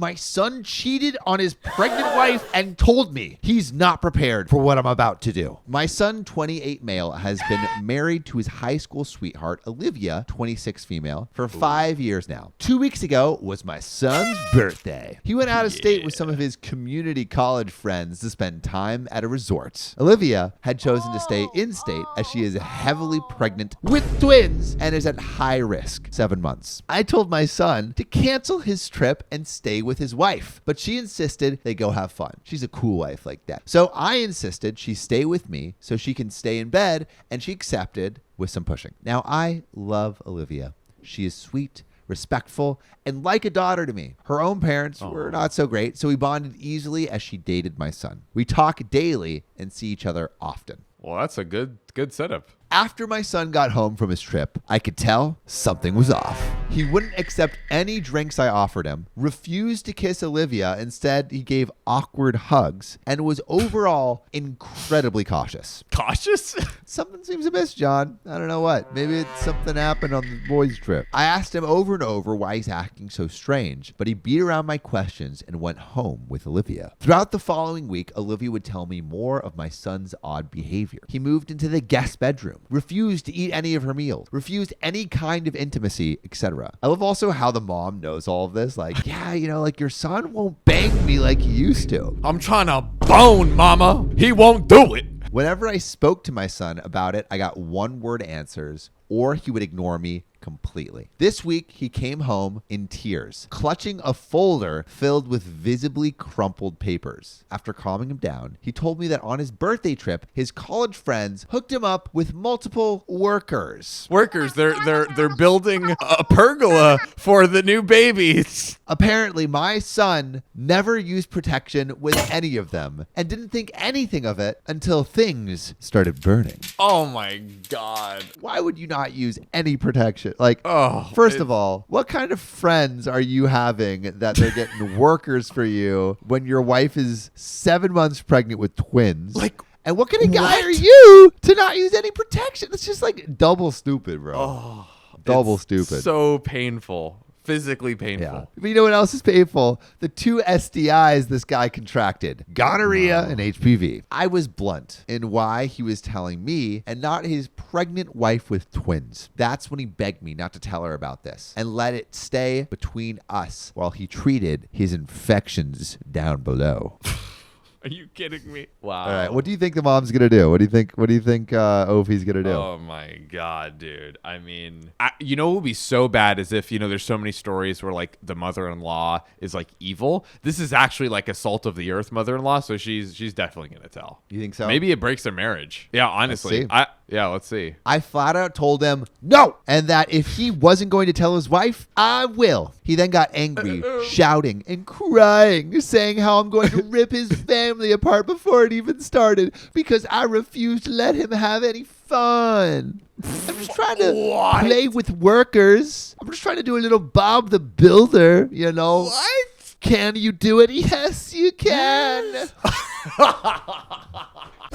My son cheated on his pregnant wife and told me he's not prepared for what I'm about to do. My son, 28 male, has been married to his high school sweetheart, Olivia, 26 female, for 5 years now. 2 weeks ago was my son's birthday. He went out of state with some of his community college friends to spend time at a resort. Olivia had chosen to stay in-state as she is heavily pregnant with twins and is at high risk, 7 months. I told my son to cancel his trip and stay with his wife, but she insisted they go have fun. She's a cool wife like that. So I insisted she stay with me so she can stay in bed, and she accepted with some pushing. Now, I love Olivia. She is sweet, respectful, and like a daughter to me. Her own parents were not so great, so we bonded easily as she dated my son. We talk daily and see each other often. Well, that's a good setup. After my son got home from his trip, I could tell something was off. He wouldn't accept any drinks I offered him, refused to kiss Olivia. Instead, he gave awkward hugs and was overall incredibly cautious. Cautious? Something seems amiss, John. I don't know what. Maybe it's something happened on the boys' trip. I asked him over and over why he's acting so strange, but he beat around my questions and went home with Olivia. Throughout the following week, Olivia would tell me more of my son's odd behavior. He moved into the guest bedroom, refused to eat any of her meals, refused any kind of intimacy, etc. I love also how the mom knows all of this. Like, yeah, like your son won't bang me like he used to. I'm trying to bone, mama. He won't do it. Whenever I spoke to my son about it, I got one-word answers, or he would ignore me completely. This week, he came home in tears, clutching a folder filled with visibly crumpled papers. After calming him down, he told me that on his birthday trip, his college friends hooked him up with multiple workers. They're building a pergola for the new babies. Apparently, my son never used protection with any of them and didn't think anything of it until things started burning. Oh my God. Why would you not use any protection? Like, first of all, what kind of friends are you having that they're getting workers for you when your wife is 7 months pregnant with twins? Like, and what kind of guy are you to not use any protection? It's just like double stupid, bro. Double stupid. So painful. Physically painful. Yeah. But you know what else is painful? The 2 STIs this guy contracted, gonorrhea and HPV. I was blunt in why he was telling me and not his pregnant wife with twins. That's when he begged me not to tell her about this and let it stay between us while he treated his infections down below. Are you kidding me? Wow. All right. What do you think the mom's gonna do? What do you think Opie's gonna do? Oh my God, dude. I mean, what would be so bad is if, there's so many stories where like the mother-in-law is like evil. This is actually like a salt of the earth mother-in-law, so she's definitely gonna tell. You think so? Maybe it breaks their marriage. Yeah, honestly. Let's see. I flat out told him no, and that if he wasn't going to tell his wife, I will. He then got angry, shouting and crying, saying how I'm going to rip his family apart before it even started because I refused to let him have any fun. I'm just trying to play with workers. I'm just trying to do a little Bob the Builder, What? Can you do it? Yes, you can.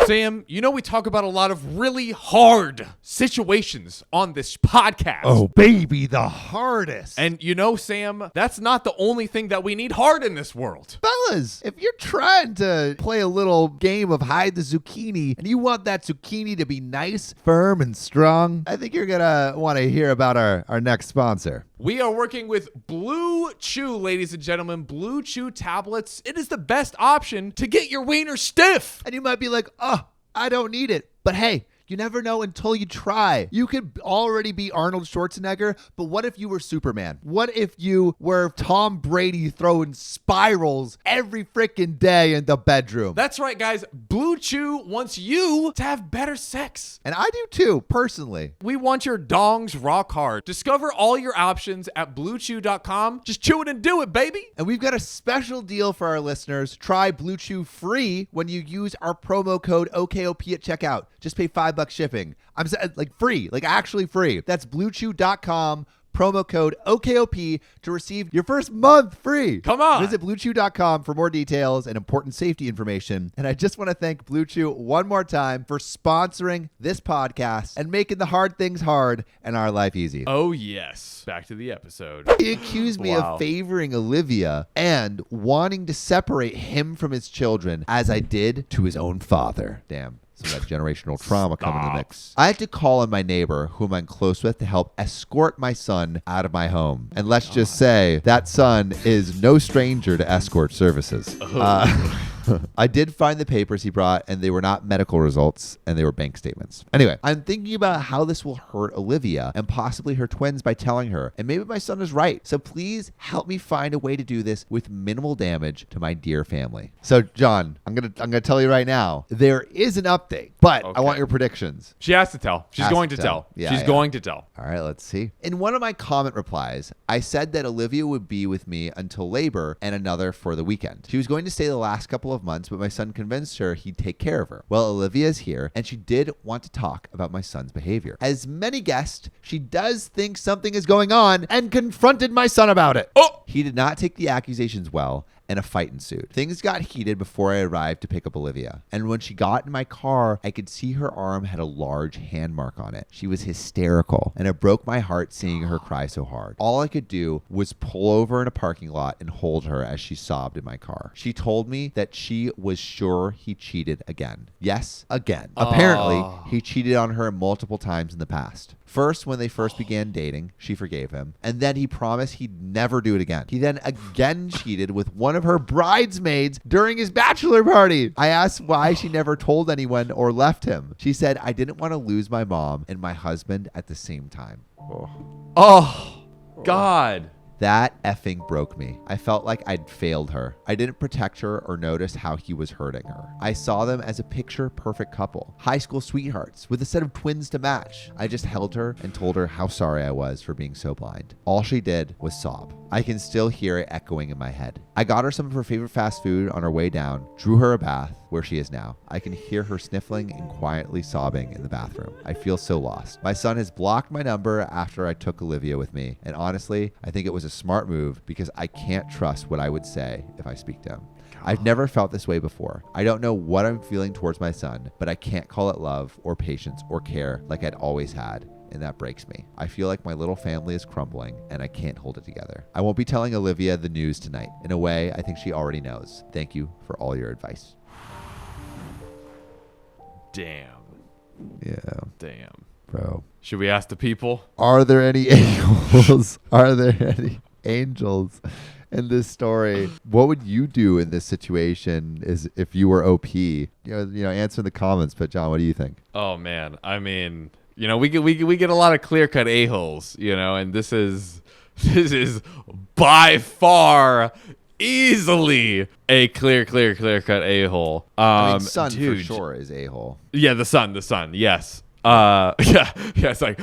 Sam, we talk about a lot of really hard situations on this podcast. Oh, baby, the hardest. And Sam, that's not the only thing that we need hard in this world. Fellas, if you're trying to play a little game of hide the zucchini and you want that zucchini to be nice, firm, and strong, I think you're going to want to hear about our next sponsor. We are working with Blue Chew, ladies and gentlemen. Blue Chew tablets. It is the best option to get your wiener stiff. And you might be like, I don't need it. But hey, you never know until you try. You could already be Arnold Schwarzenegger, but what if you were Superman? What if you were Tom Brady throwing spirals every freaking day in the bedroom? That's right, guys. Blue Chew wants you to have better sex. And I do too, personally. We want your dongs rock hard. Discover all your options at BlueChew.com. Just chew it and do it, baby. And we've got a special deal for our listeners. Try Blue Chew free when you use our promo code OKOP at checkout. Just pay $5 shipping. I'm saying like free, like actually free. That's BlueChew.com. promo code OKOP to receive your first month free. Come on. Visit BlueChew.com for more details and important safety information. And I just want to thank Blue Chew one more time for sponsoring this podcast and making the hard things hard and our life easy. Oh, yes. Back to the episode. He accused me of favoring Olivia and wanting to separate him from his children as I did to his own father. Damn. Some of that generational trauma coming in the mix. I had to call on my neighbor, whom I'm close with, to help escort my son out of my home. And let's just say that son is no stranger to escort services. I did find the papers he brought, and they were not medical results, and they were bank statements. Anyway, I'm thinking about how this will hurt Olivia and possibly her twins by telling her. And maybe my son is right. So please help me find a way to do this with minimal damage to my dear family. So, John, I'm gonna tell you right now, there is an update, but I want your predictions. She has to tell. She's going to tell. She's going to tell. All right, let's see. In one of my comment replies, I said that Olivia would be with me until labor and another for the weekend. She was going to stay the last couple of months, but my son convinced her he'd take care of her. Well, Olivia's here, and she did want to talk about my son's behavior. As many guessed, she does think something is going on and confronted my son about it. Oh! He did not take the accusations well, and a fight ensued. Things got heated before I arrived to pick up Olivia. And when she got in my car, I could see her arm had a large hand mark on it. She was hysterical, and it broke my heart seeing her cry so hard. All I could do was pull over in a parking lot and hold her as she sobbed in my car. She told me that she was sure he cheated again. Yes, again. Apparently, he cheated on her multiple times in the past. First, when they first began dating, she forgave him, and then he promised he'd never do it again. He then again cheated with one of her bridesmaids during his bachelor party. I asked why she never told anyone or left him. She said, I didn't want to lose my mom and my husband at the same time. Oh, God. That effing broke me. I felt like I'd failed her. I didn't protect her or notice how he was hurting her. I saw them as a picture-perfect couple, high school sweethearts with a set of twins to match. I just held her and told her how sorry I was for being so blind. All she did was sob. I can still hear it echoing in my head. I got her some of her favorite fast food on our way down, drew her a bath, where she is now. I can hear her sniffling and quietly sobbing in the bathroom. I feel so lost. My son has blocked my number after I took Olivia with me, and honestly, I think it was a smart move because I can't trust what I would say if I speak to him. I've never felt this way before. I don't know what I'm feeling towards my son, but I can't call it love or patience or care like I'd always had. And that breaks me. I feel like my little family is crumbling and I can't hold it together. I won't be telling Olivia the news tonight. In a way, I think she already knows. Thank you for all your advice. Damn. Yeah. Damn. Bro. Should we ask the people? Are there any angels? Are there any angels in this story? What would you do in this situation is if you were OP? You know, answer in the comments, but John, what do you think? Oh, man. I mean, you know, we get a lot of clear-cut a-holes, you know, and this is by far easily a clear-cut a-hole. I mean, son dude, for sure is a-hole. Yeah, the son, yes. Yeah, it's like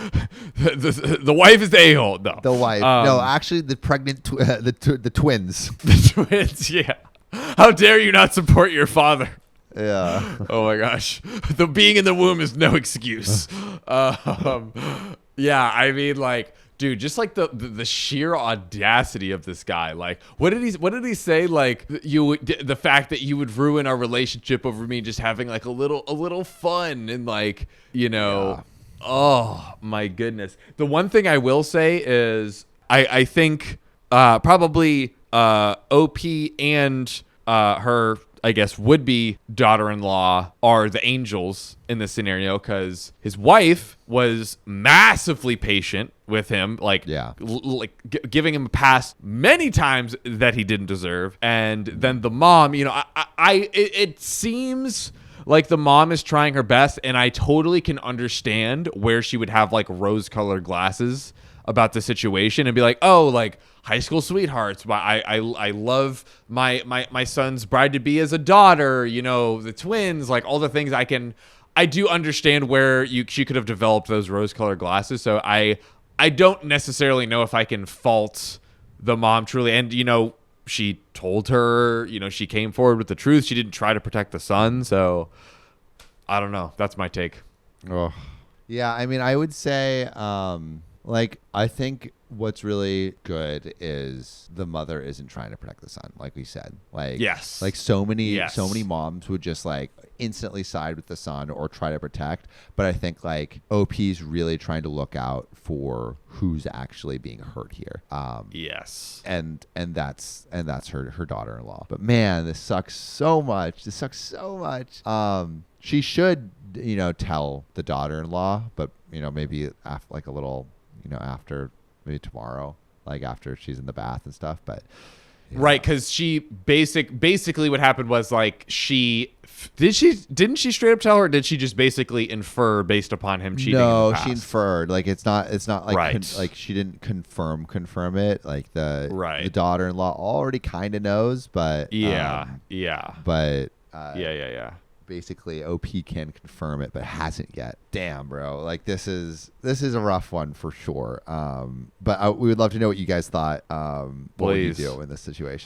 the wife is the a-hole. No, the wife. No, actually, the pregnant, the twins. The twins. Yeah. How dare you not support your father? Yeah. Oh my gosh. The being in the womb is no excuse. Yeah, I mean, like, dude, just like the sheer audacity of this guy. Like, what did he say? Like, the fact that you would ruin our relationship over me just having like a little fun and like, you know, oh my goodness. The one thing I will say is I think probably OP and her, I guess, would-be daughter-in-law are the angels in this scenario because his wife was massively patient with him, like, giving him a pass many times that he didn't deserve. And then the mom, you know, it seems like the mom is trying her best, and I totally can understand where she would have, like, rose-colored glasses about the situation and be like, oh, like, high school sweethearts. I love my son's bride-to-be as a daughter, you know, the twins, like all the things I do understand where she could have developed those rose-colored glasses. So I don't necessarily know if I can fault the mom truly. And, you know, she told her, you know, she came forward with the truth. She didn't try to protect the son. So I don't know. That's my take. Oh. Yeah, I mean, I would say Like, I think what's really good is the mother isn't trying to protect the son, like we said. Like, Yes. like so many Yes. moms would just like instantly side with the son or try to protect. But I think like OP's really trying to look out for who's actually being hurt here. Yes. And that's her daughter-in-law. But man, this sucks so much. She should, tell the daughter-in-law, but maybe after, like a little, after maybe tomorrow, like after she's in the bath and stuff. But right, because she basically what happened was like didn't she straight up tell her, or did she just basically infer based upon him cheating? No, in the past? she inferred. Like it's not like Right. like she didn't confirm it. Like the Right. daughter-in-law already kind of knows, but Yeah. but Yeah. basically OP can confirm it but hasn't yet. Damn, bro. Like this is a rough one for sure. But we would love to know what you guys thought. What would you Please. do in this situation?